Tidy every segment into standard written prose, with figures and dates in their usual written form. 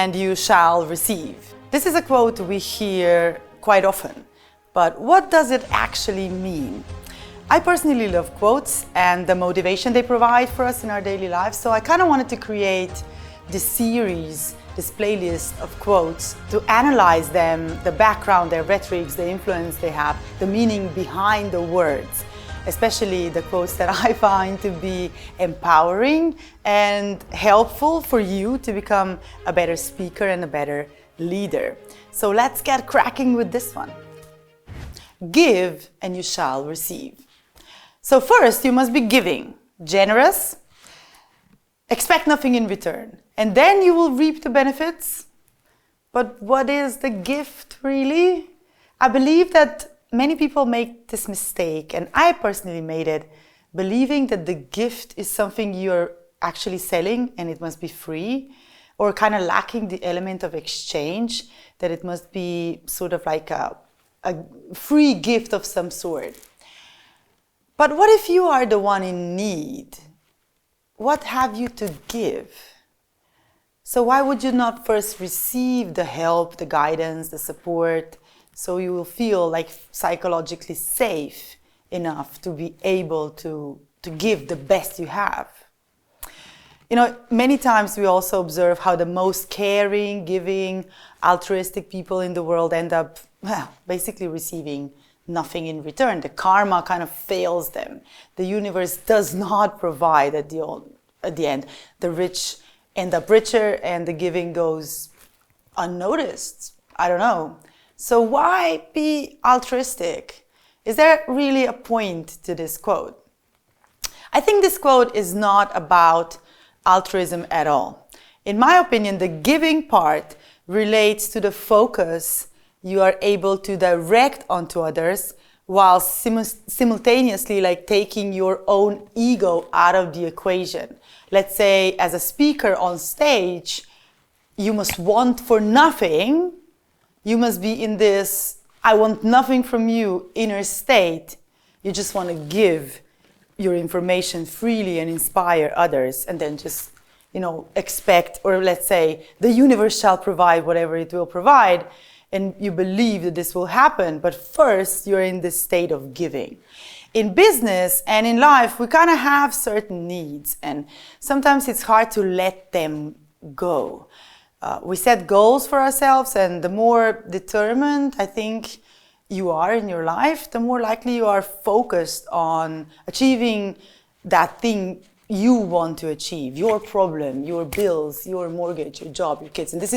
and you shall receive. This is a quote we hear quite often, but what does it actually mean? I personally love quotes and the motivation they provide for us in our daily lives, so I kind of wanted to create this series, this playlist of quotes to analyze them, the background, their rhetorics, the influence they have, the meaning behind the words, especially the quotes that I find to be empowering and helpful for you to become a better speaker and a better leader. So let's get cracking with this one. Give and you shall receive. So first you must be giving, generous, expect nothing in return, and then you will reap the benefits. But what is the gift really? I believe that many people make this mistake, and I personally made it, believing that the gift is something you're actually selling and it must be free, or kind of lacking the element of exchange, that it must be sort of like a free gift of some sort. But what if you are the one in need? What have you to give? So why would you not first receive the help, the guidance, the support, so you will feel like psychologically safe enough to be able to give the best you have? You know, many times we also observe how the most caring, giving, altruistic people in the world end up, well, basically receiving nothing in return. The karma kind of fails them. The universe does not provide at the end. The rich end up richer and the giving goes unnoticed. I don't know. So why be altruistic? Is there really a point to this quote? I think this quote is not about altruism at all. In my opinion, the giving part relates to the focus you are able to direct onto others while simultaneously like taking your own ego out of the equation. Let's say as a speaker on stage, you must want for nothing. You must be in this, I want nothing from you, inner state. You just want to give your information freely and inspire others, and then just, you know, expect, or let's say, the universe shall provide whatever it will provide, and you believe that this will happen, but first you're in this state of giving. In business and in life, we kind of have certain needs, and sometimes it's hard to let them go. We set goals for ourselves, and the more determined I think you are in your life, the more likely you are focused on achieving that thing you want to achieve, your problem, your bills, your mortgage, your job, your kids. And this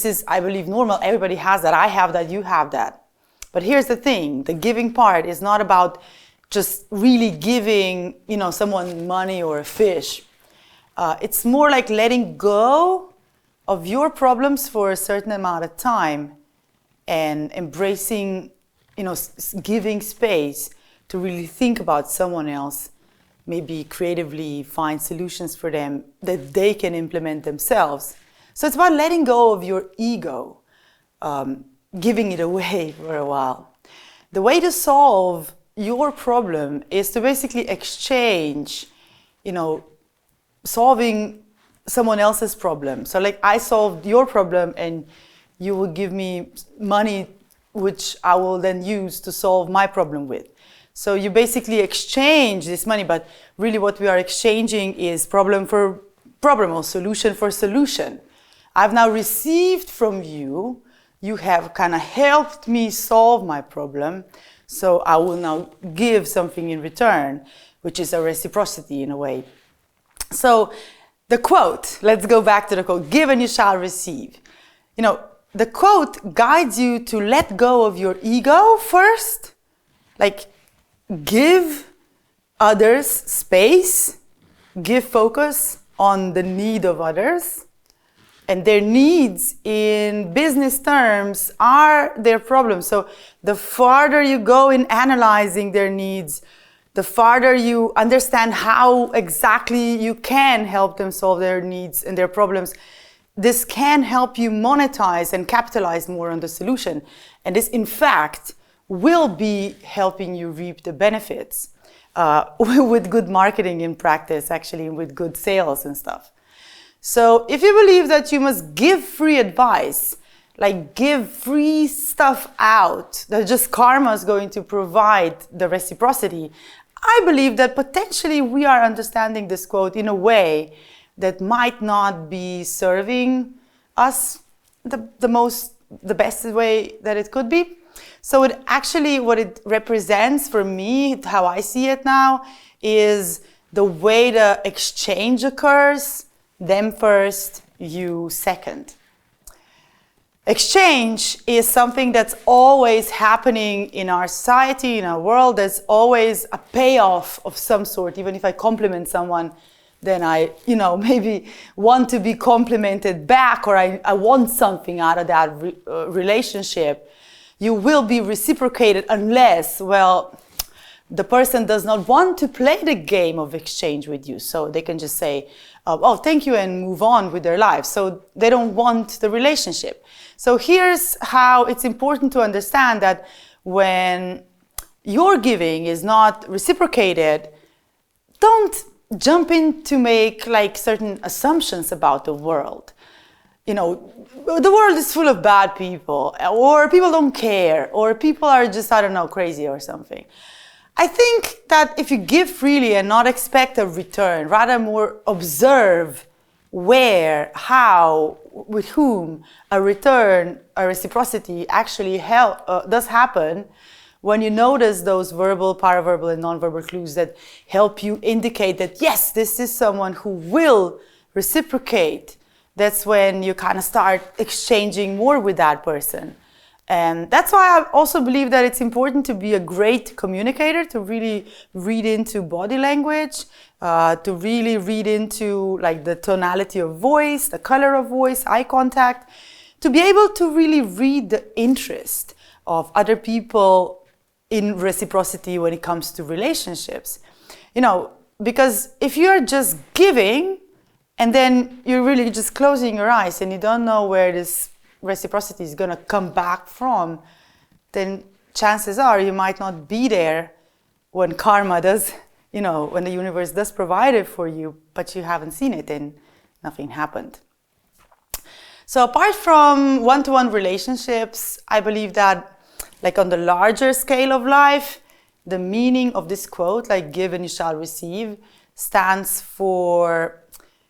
is, I believe, normal. Everybody has that. I have that, you have that. But here's the thing, the giving part is not about just really giving, you know, someone money or a fish. It's more like letting go of your problems for a certain amount of time and embracing, you know, giving space to really think about someone else, maybe creatively find solutions for them that they can implement themselves. So it's about letting go of your ego, giving it away for a while. The way to solve your problem is to basically exchange, you know, solving someone else's problem. So like I solved your problem and you will give me money which I will then use to solve my problem with. So you basically exchange this money, but really what we are exchanging is problem for problem or solution for solution. I've now received from you, you have kind of helped me solve my problem, so I will now give something in return, which is a reciprocity in a way. So the quote, let's go back to the quote, give and you shall receive. You know, the quote guides you to let go of your ego first, like give others space, give focus on the need of others, and their needs in business terms are their problems. So the farther you go in analyzing their needs, the farther you understand how exactly you can help them solve their needs and their problems, this can help you monetize and capitalize more on the solution. And this, in fact, will be helping you reap the benefits with good marketing in practice, actually, with good sales and stuff. So if you believe that you must give free advice, like give free stuff out, that just karma is going to provide the reciprocity, I believe that potentially we are understanding this quote in a way that might not be serving us the best way that it could be. So it actually, what it represents for me, how I see it now, is the way the exchange occurs, them first, you second. Exchange is something that's always happening in our society, in our world. There's always a payoff of some sort. Even if I compliment someone, then I, maybe want to be complimented back, or I want something out of that relationship. You will be reciprocated unless, the person does not want to play the game of exchange with you. So they can just say, oh, thank you, and move on with their lives. So they don't want the relationship. So here's how it's important to understand that when your giving is not reciprocated, don't jump in to make certain assumptions about the world. The world is full of bad people, or people don't care, or people are just, crazy or something. I think that if you give freely and not expect a return, rather more observe where, how, with whom a return, a reciprocity actually does happen, when you notice those verbal, paraverbal, and nonverbal clues that help you indicate that, yes, this is someone who will reciprocate, that's when you kind of start exchanging more with that person. And that's why I also believe that it's important to be a great communicator, to really read into body language, to really read into the tonality of voice, the color of voice, eye contact, to be able to really read the interest of other people in reciprocity when it comes to relationships. Because if you're just giving and then you're really just closing your eyes and you don't know where this reciprocity is going to come back from, then chances are you might not be there when karma does, when the universe does provide it for you, but you haven't seen it and nothing happened. So apart from one-to-one relationships, I believe that on the larger scale of life, the meaning of this quote, give and you shall receive, stands for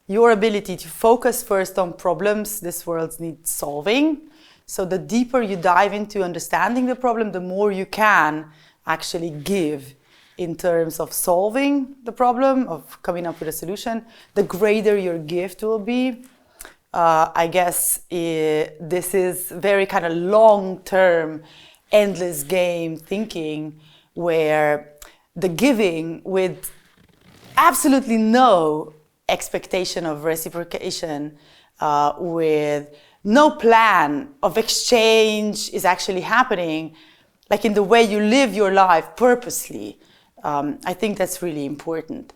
your ability to focus first on problems this world needs solving. So the deeper you dive into understanding the problem, the more you can actually give in terms of solving the problem, of coming up with a solution, the greater your gift will be. I guess this is very kind of long-term, endless game thinking, where the giving with absolutely no expectation of reciprocation, with no plan of exchange is actually happening, in the way you live your life purposely. I think that's really important.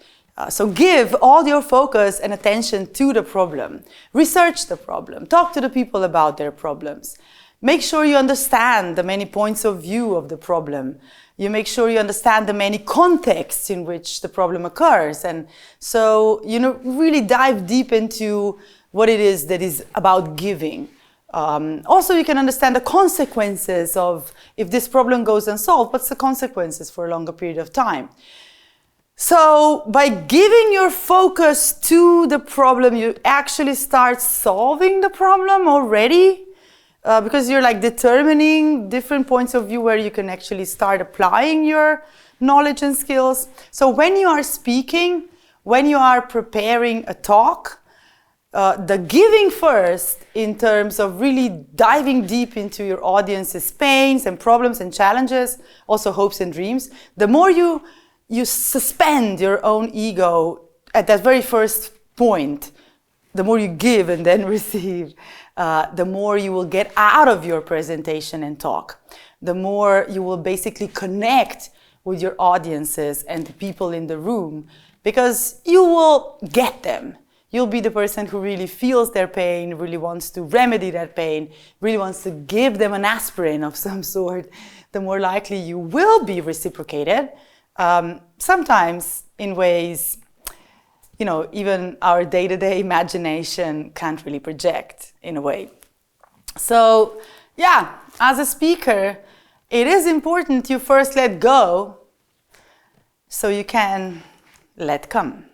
So give all your focus and attention to the problem. Research the problem. Talk to the people about their problems. Make sure you understand the many points of view of the problem. You make sure you understand the many contexts in which the problem occurs. And so, really dive deep into what it is that is about giving. Also, you can understand the consequences of, if this problem goes unsolved, what's the consequences for a longer period of time? So by giving your focus to the problem, you actually start solving the problem already. Because you're determining different points of view where you can actually start applying your knowledge and skills. So when you are speaking, when you are preparing a talk, the giving first in terms of really diving deep into your audience's pains and problems and challenges, also hopes and dreams, the more you suspend your own ego at that very first point, the more you give and then receive, the more you will get out of your presentation and talk. The more you will basically connect with your audiences and the people in the room, because you will get them. You'll be the person who really feels their pain, really wants to remedy that pain, really wants to give them an aspirin of some sort. The more likely you will be reciprocated, sometimes in ways even our day-to-day imagination can't really project in a way. So yeah, as a speaker, it is important you first let go so you can let come.